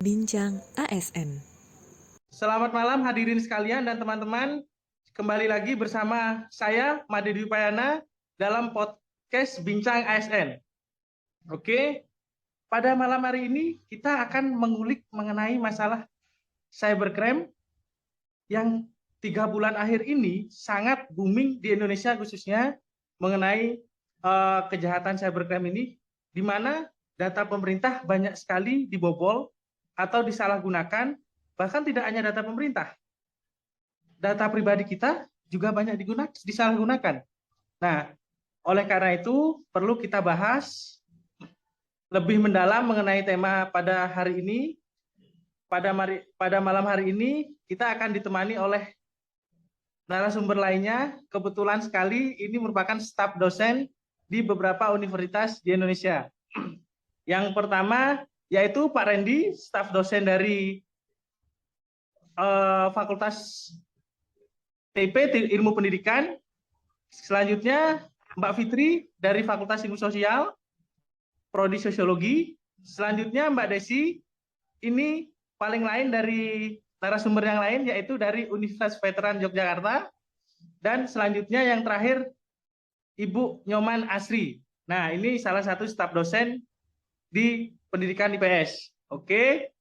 Bincang ASN. Selamat malam hadirin sekalian dan teman-teman. Kembali lagi bersama saya, Made Dwi Payana, dalam podcast Bincang ASN. Oke, pada malam hari ini kita akan mengulik mengenai masalah cybercrime yang 3 bulan akhir ini sangat booming di Indonesia, khususnya mengenai kejahatan cybercrime ini, di mana data pemerintah banyak sekali dibobol atau disalahgunakan. Bahkan tidak hanya data pemerintah, data pribadi kita juga banyak disalahgunakan. Nah, oleh karena itu perlu kita bahas lebih mendalam mengenai tema pada hari ini. Pada malam hari ini kita akan ditemani oleh narasumber lainnya. Kebetulan sekali ini merupakan staf dosen di beberapa universitas di Indonesia. Yang pertama yaitu Pak Randy, staf dosen dari Fakultas TP Ilmu Pendidikan. Selanjutnya Mbak Fitri dari Fakultas Ilmu Sosial, Prodi Sosiologi. Selanjutnya Mbak Desi, ini paling lain dari narasumber yang lain, yaitu dari Universitas Veteran Yogyakarta. Dan selanjutnya yang terakhir Ibu Nyoman Asri. Nah, ini salah satu staf dosen di pendidikan IPS. Oke.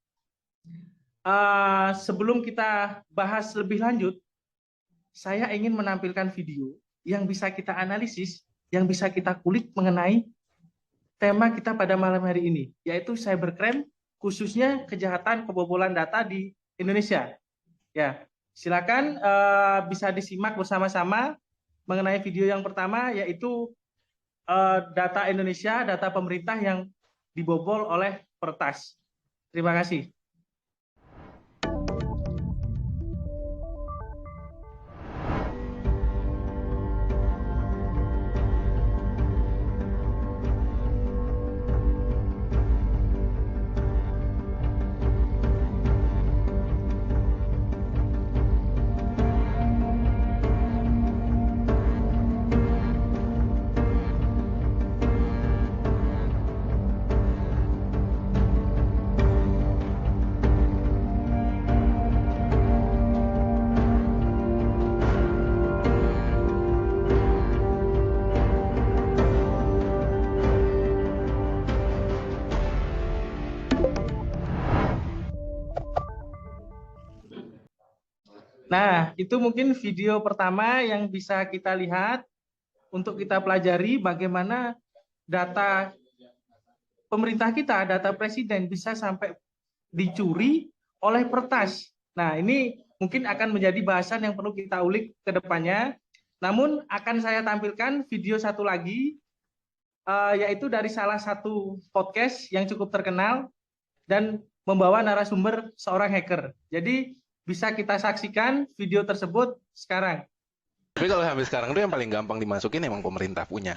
Sebelum kita bahas lebih lanjut, saya ingin menampilkan video yang bisa kita analisis, yang bisa kita kulik mengenai tema kita pada malam hari ini, yaitu cybercrime, khususnya kejahatan kebobolan data di Indonesia. Ya, silakan bisa disimak bersama-sama mengenai video yang pertama, yaitu data Indonesia, data pemerintah yang dibobol oleh Pertas. Terima kasih. Nah, itu mungkin video pertama yang bisa kita lihat untuk kita pelajari bagaimana data pemerintah kita, data presiden bisa sampai dicuri oleh Pertas. Nah, ini mungkin akan menjadi bahasan yang perlu kita ulik ke depannya. Namun akan saya tampilkan video satu lagi, yaitu dari salah satu podcast yang cukup terkenal dan membawa narasumber seorang hacker. Jadi bisa kita saksikan video tersebut sekarang. Tapi kalau sampai sekarang tuh yang paling gampang dimasukin emang pemerintah punya.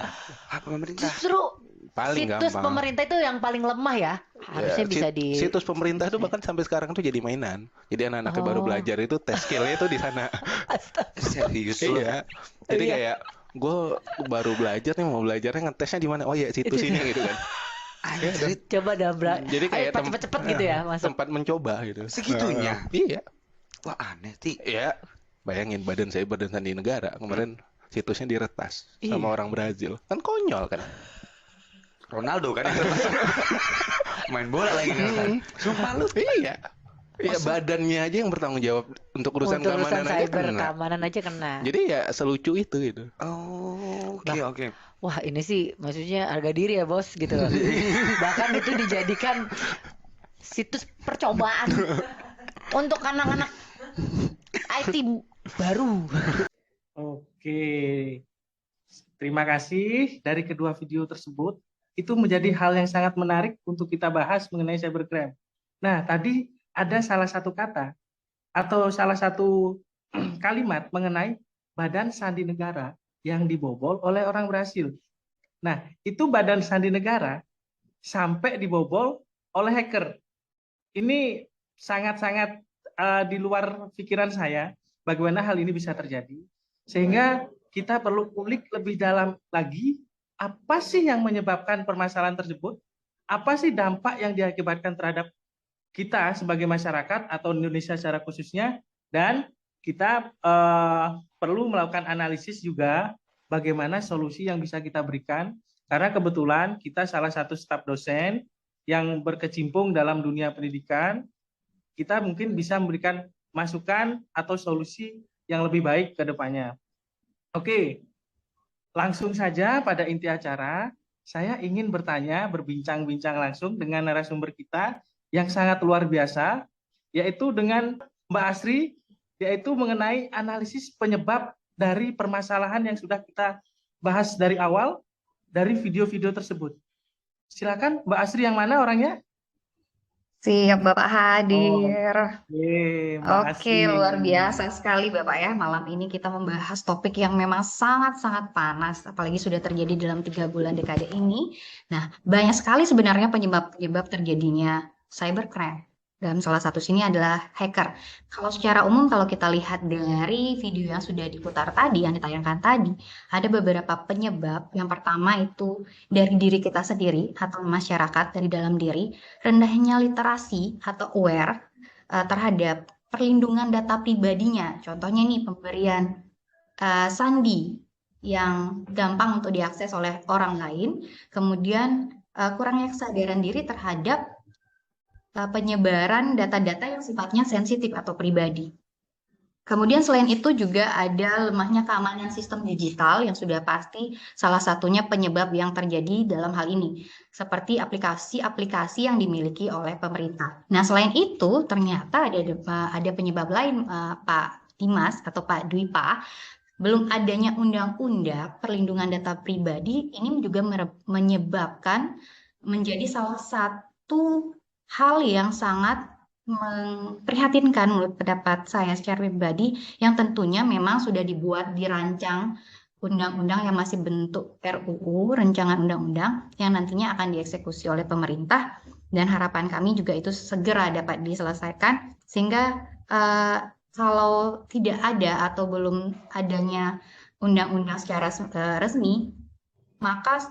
Pemerintah. Justru Paling situs gampang. pemerintah itu yang paling lemah ya. Harusnya Ya, bisa di situs pemerintah tuh bahkan sampai sekarang tuh jadi mainan. Jadi anak-anaknya baru belajar itu tes skillnya tuh di sana. Serius lu? Iya. Jadi Iya. kayak gue baru belajar nih, mau belajarnya ngetesnya di mana? Oh ya situs ini gitu kan. Anjir, coba Jadi kayak ayo cepet-cepet gitu ya masuk. tempat mencoba gitu. segitunya. Iya. Wah aneh, Ti. Iya. Bayangin badan sandi negara kemarin situsnya diretas sama orang Brazil. Kan konyol kan. Ronaldo kan yang retas. Main bola lagi kan. Sumpah lu. Iya. Iya, badannya aja yang bertanggung jawab untuk urusan Untuk keamanan aja cyber kena. keamanan aja kena. Jadi ya selucu itu gitu. Oh, Bah. oke. Wah, ini sih maksudnya harga diri ya, Bos, gitu. Bahkan itu dijadikan situs percobaan untuk anak-anak IT baru. Oke, terima kasih dari kedua video tersebut. Itu menjadi hal yang sangat menarik untuk kita bahas mengenai cybercrime. Nah, tadi ada salah satu kata atau salah satu kalimat mengenai Badan Sandi Negara yang dibobol oleh orang Brasil. Nah, itu Badan Sandi Negara sampai dibobol oleh hacker. Ini sangat-sangat di luar pikiran saya bagaimana hal ini bisa terjadi. Sehingga kita perlu kulik lebih dalam lagi, apa sih yang menyebabkan permasalahan tersebut? Apa sih dampak yang diakibatkan terhadap kita sebagai masyarakat atau Indonesia secara khususnya, dan kita perlu melakukan analisis juga bagaimana solusi yang bisa kita berikan, karena kebetulan kita salah satu staf dosen yang berkecimpung dalam dunia pendidikan, kita mungkin bisa memberikan masukan atau solusi yang lebih baik ke depannya. Oke, langsung saja pada inti acara, saya ingin berbincang-bincang langsung dengan narasumber kita yang sangat luar biasa, yaitu dengan Mbak Asri, yaitu mengenai analisis penyebab dari permasalahan yang sudah kita bahas dari awal, dari video-video tersebut. Silakan Mbak Asri, yang mana orangnya? Siap Bapak Oh, hadir. Mbak Oke, Asri. luar biasa sekali Bapak ya. Malam ini kita membahas topik yang memang sangat-sangat panas, apalagi sudah terjadi dalam 3 bulan dekade ini. Nah, banyak sekali sebenarnya penyebab-penyebab terjadinya cybercrime. Dan salah satu sini adalah hacker. Kalau secara umum, kalau kita lihat dari video yang sudah diputar tadi, yang ditayangkan tadi, ada beberapa penyebab. Yang pertama itu dari diri kita sendiri atau masyarakat dari dalam diri, rendahnya literasi atau aware terhadap perlindungan data pribadinya. Contohnya nih pemberian sandi yang gampang untuk diakses oleh orang lain, kemudian kurangnya kesadaran diri terhadap penyebaran data-data yang sifatnya sensitif atau pribadi. Kemudian selain itu juga ada lemahnya keamanan sistem digital yang sudah pasti salah satunya penyebab yang terjadi dalam hal ini, seperti aplikasi-aplikasi yang dimiliki oleh pemerintah. Nah, selain itu ternyata ada penyebab lain, Pak Dimas atau Pak Dwipa. Belum adanya undang-undang perlindungan data pribadi ini juga menyebabkan menjadi salah satu hal yang sangat memprihatinkan menurut pendapat saya secara pribadi, yang tentunya memang sudah dirancang undang-undang yang masih bentuk RUU, rancangan undang-undang yang nantinya akan dieksekusi oleh pemerintah, dan harapan kami juga itu segera dapat diselesaikan sehingga kalau tidak ada atau belum adanya undang-undang secara resmi, maka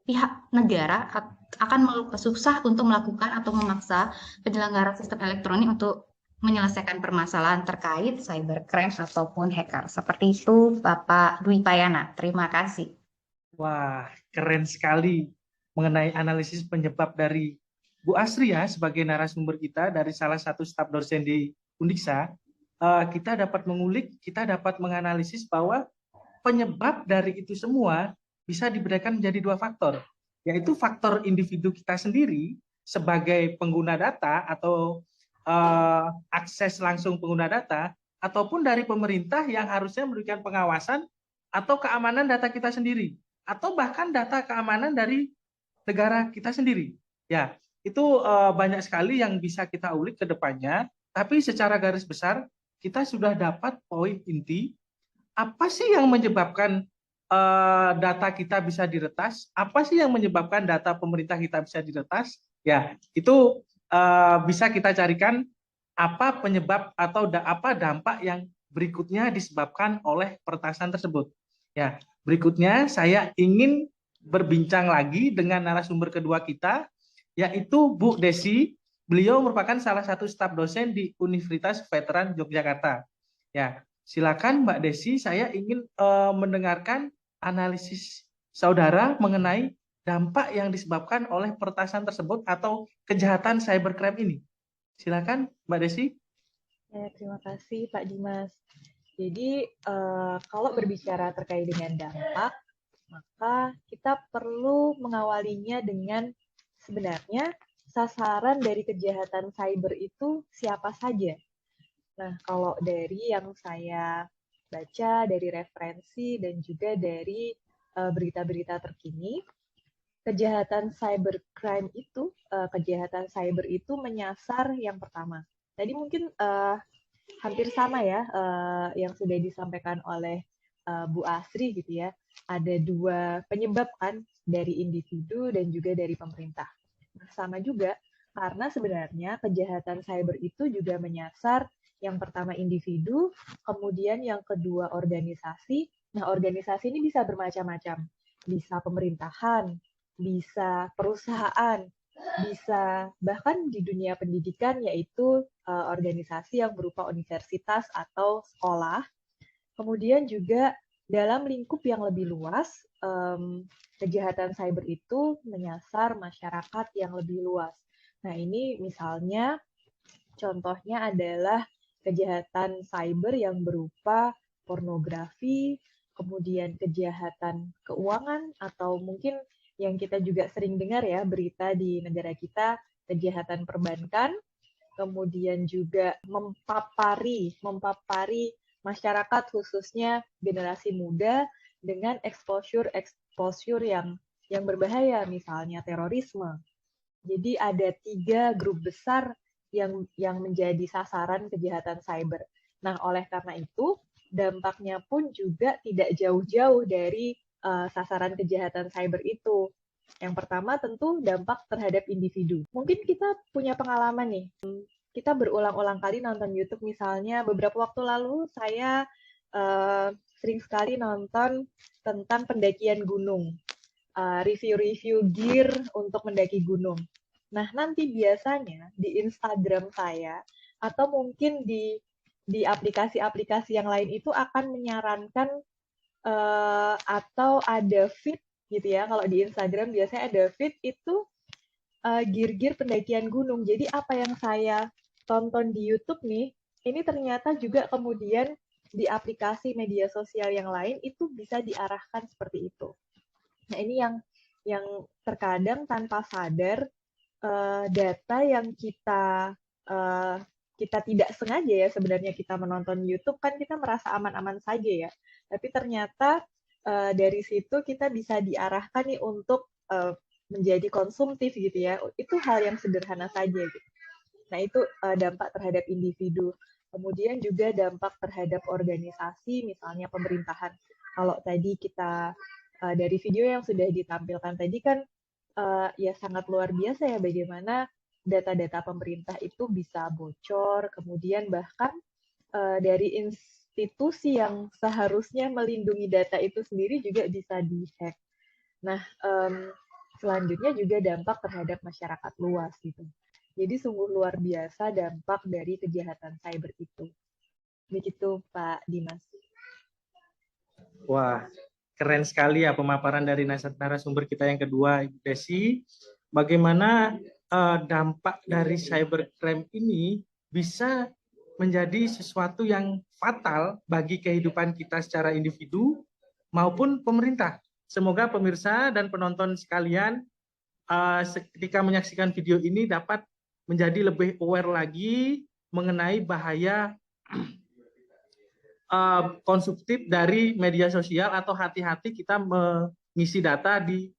pihak negara akan susah untuk melakukan atau memaksa penyelenggara sistem elektronik untuk menyelesaikan permasalahan terkait cybercrime ataupun hacker. Seperti itu, Bapak Dwi Payana. Terima kasih. Wah, keren sekali mengenai analisis penyebab dari Bu Asri ya, sebagai narasumber kita dari salah satu staf dosen di Undiksa. Kita dapat mengulik, kita dapat menganalisis bahwa penyebab dari itu semua bisa dibedakan menjadi 2 faktor, yaitu faktor individu kita sendiri sebagai pengguna data atau akses langsung pengguna data, ataupun dari pemerintah yang harusnya memberikan pengawasan atau keamanan data kita sendiri, atau bahkan data keamanan dari negara kita sendiri. Ya, itu banyak sekali yang bisa kita ulik ke depannya, tapi secara garis besar kita sudah dapat poin inti apa sih yang menyebabkan data kita bisa diretas, apa sih yang menyebabkan data pemerintah kita bisa diretas. Ya, itu bisa kita carikan apa penyebab atau apa dampak yang berikutnya disebabkan oleh peretasan tersebut. Ya, berikutnya saya ingin berbincang lagi dengan narasumber kedua kita, yaitu Bu Desi. Beliau merupakan salah satu staf dosen di Universitas Veteran Yogyakarta. Ya, silakan Mbak Desi, saya ingin mendengarkan analisis saudara mengenai dampak yang disebabkan oleh peretasan tersebut atau kejahatan cybercrime ini. Silakan Mbak Desi. Ya, terima kasih Pak Dimas. Jadi kalau berbicara terkait dengan dampak, maka kita perlu mengawalinya dengan sebenarnya sasaran dari kejahatan cyber itu siapa saja. Nah, kalau dari yang saya baca, dari referensi, dan juga dari berita-berita terkini, kejahatan cybercrime itu, kejahatan cyber itu menyasar yang pertama. Tadi mungkin hampir sama ya, yang sudah disampaikan oleh Bu Asri gitu ya. Ada 2 penyebab kan, dari individu dan juga dari pemerintah. Sama juga, karena sebenarnya kejahatan cyber itu juga menyasar yang pertama individu, kemudian yang kedua organisasi. Nah, organisasi ini bisa bermacam-macam. Bisa pemerintahan, bisa perusahaan, bisa bahkan di dunia pendidikan, yaitu organisasi yang berupa universitas atau sekolah. Kemudian juga dalam lingkup yang lebih luas, kejahatan cyber itu menyasar masyarakat yang lebih luas. Nah, ini misalnya contohnya adalah kejahatan cyber yang berupa pornografi, kemudian kejahatan keuangan, atau mungkin yang kita juga sering dengar ya berita di negara kita, kejahatan perbankan, kemudian juga mempapari masyarakat khususnya generasi muda dengan exposure yang berbahaya, misalnya terorisme. Jadi ada 3 grup besar yang menjadi sasaran kejahatan cyber. Nah, oleh karena itu, dampaknya pun juga tidak jauh-jauh dari sasaran kejahatan cyber itu. Yang pertama tentu dampak terhadap individu. Mungkin kita punya pengalaman nih, kita berulang-ulang kali nonton YouTube misalnya. Beberapa waktu lalu saya sering sekali nonton tentang pendakian gunung, review-review gear untuk mendaki gunung. Nah, nanti biasanya di Instagram saya atau mungkin di aplikasi-aplikasi yang lain itu akan menyarankan atau ada feed gitu ya. Kalau di Instagram biasanya ada feed itu gear-gear pendakian gunung. Jadi apa yang saya tonton di YouTube nih, ini ternyata juga kemudian di aplikasi media sosial yang lain itu bisa diarahkan seperti itu. Nah, ini yang terkadang tanpa sadar data yang kita tidak sengaja ya sebenarnya kita menonton YouTube, kan kita merasa aman-aman saja ya. Tapi ternyata dari situ kita bisa diarahkan nih untuk menjadi konsumtif gitu ya. Itu hal yang sederhana saja gitu. Nah, itu dampak terhadap individu. Kemudian juga dampak terhadap organisasi, misalnya pemerintahan. Kalau tadi kita dari video yang sudah ditampilkan tadi kan ya sangat luar biasa ya bagaimana data-data pemerintah itu bisa bocor, kemudian bahkan dari institusi yang seharusnya melindungi data itu sendiri juga bisa dihack. Nah, selanjutnya juga dampak terhadap masyarakat luas gitu. Jadi sungguh luar biasa dampak dari kejahatan cyber itu. Begitu Pak Dimas. Wah, keren sekali ya pemaparan dari narasumber kita yang kedua, Ibu Desi. Bagaimana dampak dari cybercrime ini bisa menjadi sesuatu yang fatal bagi kehidupan kita secara individu maupun pemerintah. Semoga pemirsa dan penonton sekalian ketika menyaksikan video ini dapat menjadi lebih aware lagi mengenai bahaya konsumtif dari media sosial atau hati-hati kita mengisi data di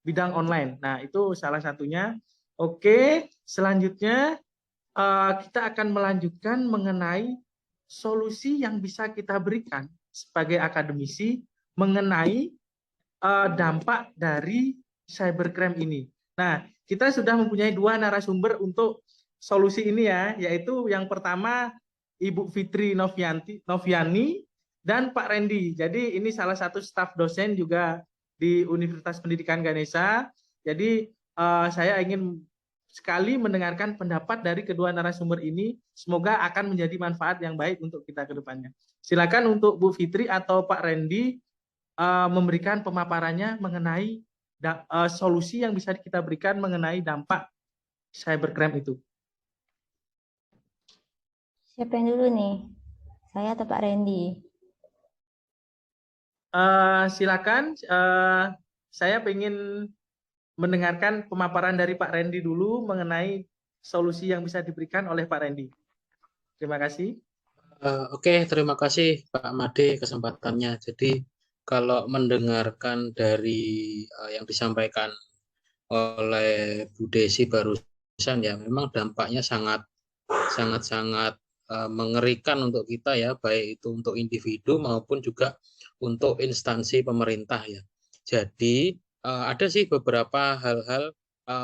bidang online. Nah, itu salah satunya. Oke, selanjutnya kita akan melanjutkan mengenai solusi yang bisa kita berikan sebagai akademisi mengenai dampak dari cybercrime ini. Nah, kita sudah mempunyai 2 narasumber untuk solusi ini ya, yaitu yang pertama Ibu Fitri Noviani dan Pak Randy. Jadi ini salah satu staf dosen juga di Universitas Pendidikan Ganesha. Jadi saya ingin sekali mendengarkan pendapat dari kedua narasumber ini. Semoga akan menjadi manfaat yang baik untuk kita ke depannya. Silakan untuk Bu Fitri atau Pak Randy memberikan pemaparannya mengenai solusi yang bisa kita berikan mengenai dampak cybercrime itu. Siapa yang dulu nih? Saya atau Pak Randy? Silakan, saya ingin mendengarkan pemaparan dari Pak Randy dulu mengenai solusi yang bisa diberikan oleh Pak Randy. Terima kasih. Oke, terima kasih Pak Made kesempatannya. Jadi kalau mendengarkan dari yang disampaikan oleh Bu Desi barusan ya, memang dampaknya sangat mengerikan untuk kita ya, baik itu untuk individu maupun juga untuk instansi pemerintah ya. Jadi ada sih beberapa hal-hal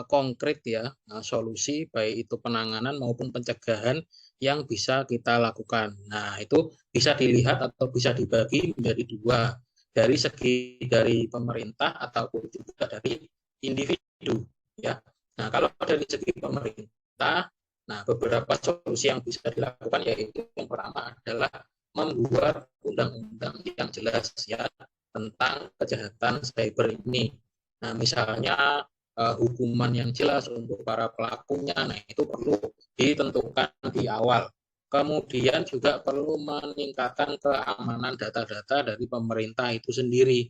konkret ya, solusi baik itu penanganan maupun pencegahan yang bisa kita lakukan. Nah, itu bisa dilihat atau bisa dibagi menjadi 2, dari segi dari pemerintah ataupun juga dari individu ya. Nah, kalau dari segi pemerintah, nah beberapa solusi yang bisa dilakukan yaitu yang pertama adalah membuat undang-undang yang jelas ya tentang kejahatan cyber ini. Nah, misalnya hukuman yang jelas untuk para pelakunya, nah itu perlu ditentukan di awal. Kemudian juga perlu meningkatkan keamanan data-data dari pemerintah itu sendiri.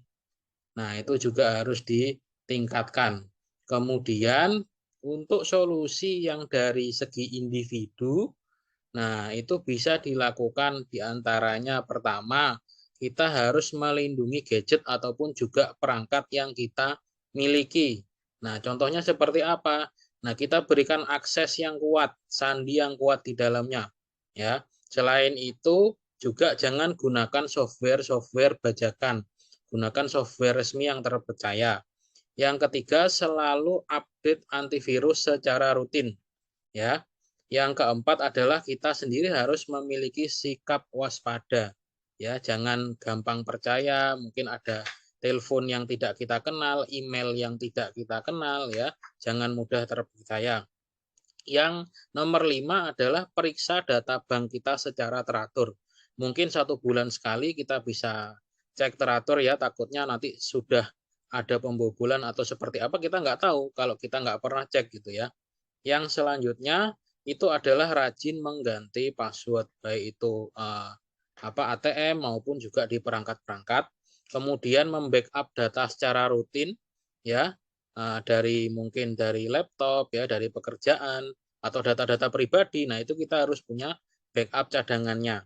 Nah, itu juga harus ditingkatkan. Kemudian untuk solusi yang dari segi individu, nah itu bisa dilakukan diantaranya pertama, kita harus melindungi gadget ataupun juga perangkat yang kita miliki. Nah, contohnya seperti apa? Nah, kita berikan akses yang kuat, sandi yang kuat di dalamnya. Ya, selain itu juga jangan gunakan software-software bajakan. Gunakan software resmi yang terpercaya. Yang ketiga, selalu update antivirus secara rutin. Ya. Yang keempat adalah kita sendiri harus memiliki sikap waspada. Ya, jangan gampang percaya, mungkin ada telepon yang tidak kita kenal, email yang tidak kita kenal ya. Jangan mudah terpercaya. Yang nomor 5 adalah periksa data bank kita secara teratur. Mungkin 1 bulan sekali kita bisa cek teratur ya, takutnya nanti sudah ada pembobolan atau seperti apa kita nggak tahu kalau kita nggak pernah cek gitu ya. Yang selanjutnya itu adalah rajin mengganti password baik itu ATM maupun juga di perangkat-perangkat. Kemudian membackup data secara rutin ya mungkin dari laptop ya, dari pekerjaan atau data-data pribadi. Nah, itu kita harus punya backup cadangannya.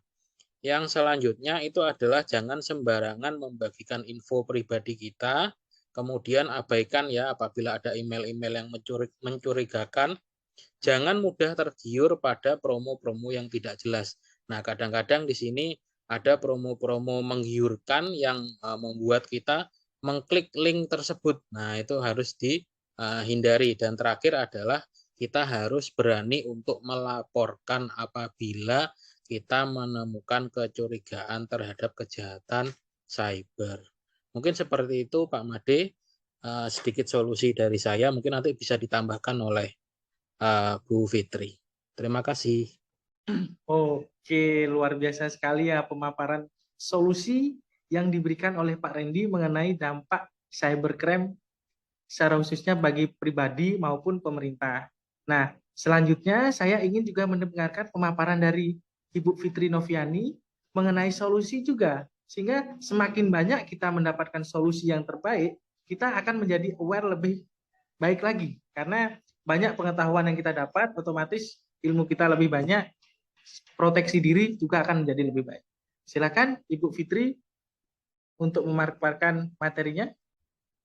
Yang selanjutnya itu adalah jangan sembarangan membagikan info pribadi kita, kemudian abaikan ya apabila ada email-email yang mencurigakan. Jangan mudah tergiur pada promo-promo yang tidak jelas. Nah, kadang-kadang di sini ada promo-promo menggiurkan yang membuat kita mengklik link tersebut. Nah, itu harus dihindari. Dan terakhir adalah kita harus berani untuk melaporkan apabila kita menemukan kecurigaan terhadap kejahatan cyber. Mungkin seperti itu Pak Made, sedikit solusi dari saya. Mungkin nanti bisa ditambahkan oleh Bu Fitri. Terima kasih. Oke, luar biasa sekali ya pemaparan solusi yang diberikan oleh Pak Randy mengenai dampak cybercrime secara khususnya bagi pribadi maupun pemerintah. Nah, selanjutnya saya ingin juga mendengarkan pemaparan dari Ibu Fitri Noviani mengenai solusi juga. Sehingga semakin banyak kita mendapatkan solusi yang terbaik, kita akan menjadi aware lebih baik lagi. Karena banyak pengetahuan yang kita dapat, otomatis ilmu kita lebih banyak, proteksi diri juga akan menjadi lebih baik. Silakan Ibu Fitri untuk memaparkan materinya.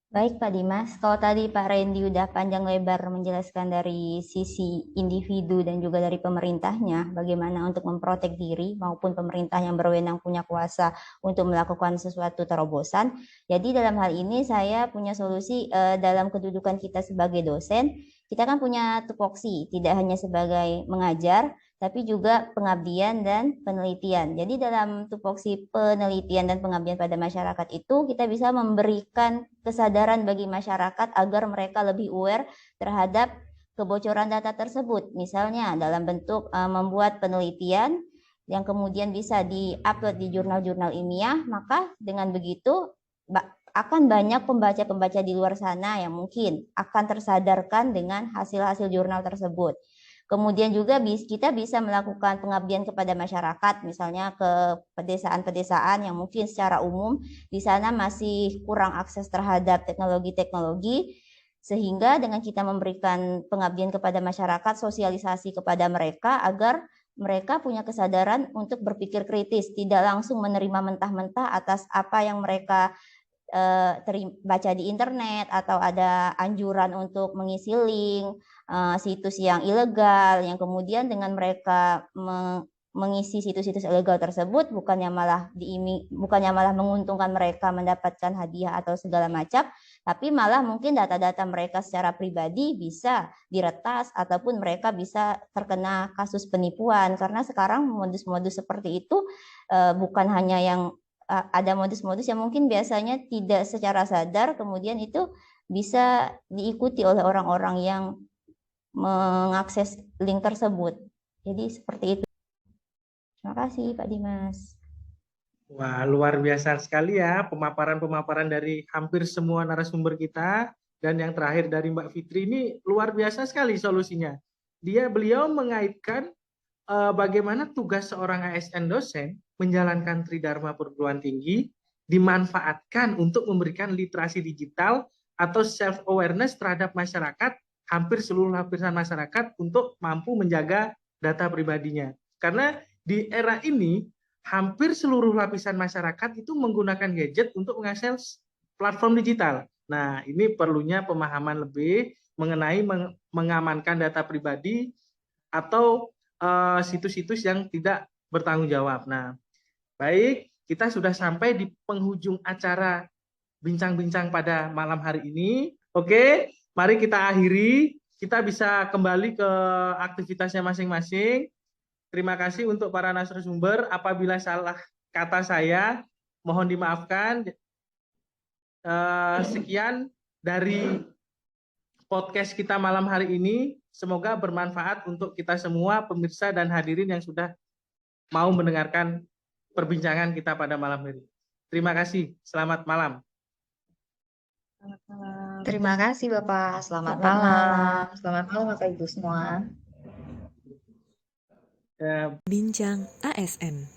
Baik Pak Dimas, kalau tadi Pak Randy udah panjang lebar menjelaskan dari sisi individu dan juga dari pemerintahnya, bagaimana untuk memprotek diri maupun pemerintah yang berwenang punya kuasa untuk melakukan sesuatu terobosan. Jadi dalam hal ini saya punya solusi dalam kedudukan kita sebagai dosen, kita kan punya tupoksi, tidak hanya sebagai mengajar, tapi juga pengabdian dan penelitian. Jadi dalam tupoksi penelitian dan pengabdian pada masyarakat itu kita bisa memberikan kesadaran bagi masyarakat agar mereka lebih aware terhadap kebocoran data tersebut. Misalnya dalam bentuk membuat penelitian yang kemudian bisa di-upload di jurnal-jurnal ilmiah, maka dengan begitu akan banyak pembaca-pembaca di luar sana yang mungkin akan tersadarkan dengan hasil-hasil jurnal tersebut. Kemudian juga kita bisa melakukan pengabdian kepada masyarakat, misalnya ke pedesaan-pedesaan yang mungkin secara umum di sana masih kurang akses terhadap teknologi-teknologi, sehingga dengan kita memberikan pengabdian kepada masyarakat, sosialisasi kepada mereka agar mereka punya kesadaran untuk berpikir kritis, tidak langsung menerima mentah-mentah atas apa yang mereka baca di internet atau ada anjuran untuk mengisi link situs yang ilegal, yang kemudian dengan mereka mengisi situs-situs ilegal tersebut bukannya malah menguntungkan mereka mendapatkan hadiah atau segala macam, tapi malah mungkin data-data mereka secara pribadi bisa diretas ataupun mereka bisa terkena kasus penipuan, karena sekarang modus-modus seperti itu bukan hanya yang ada modus-modus yang mungkin biasanya tidak secara sadar kemudian itu bisa diikuti oleh orang-orang yang mengakses link tersebut. Jadi seperti itu. Terima kasih Pak Dimas. Wah, luar biasa sekali ya pemaparan-pemaparan dari hampir semua narasumber kita. Dan yang terakhir dari Mbak Fitri ini luar biasa sekali solusinya. Beliau mengaitkan bagaimana tugas seorang ASN dosen menjalankan Tridharma perguruan tinggi dimanfaatkan untuk memberikan literasi digital atau self-awareness terhadap masyarakat, hampir seluruh lapisan masyarakat untuk mampu menjaga data pribadinya. Karena di era ini, hampir seluruh lapisan masyarakat itu menggunakan gadget untuk mengakses platform digital. Nah, ini perlunya pemahaman lebih mengenai mengamankan data pribadi atau situs-situs yang tidak bertanggung jawab. Nah, baik, kita sudah sampai di penghujung acara bincang-bincang pada malam hari ini. Oke, mari kita akhiri. Kita bisa kembali ke aktivitasnya masing-masing. Terima kasih untuk para narasumber. Apabila salah kata saya, mohon dimaafkan. Sekian dari podcast kita malam hari ini. Semoga bermanfaat untuk kita semua, pemirsa dan hadirin yang sudah mau mendengarkan perbincangan kita pada malam hari. Terima kasih. Selamat malam. Selamat malam. Terima kasih Bapak. Selamat Selamat malam. Selamat malam Bapak Ibu semua. Ya, Bincang ASN.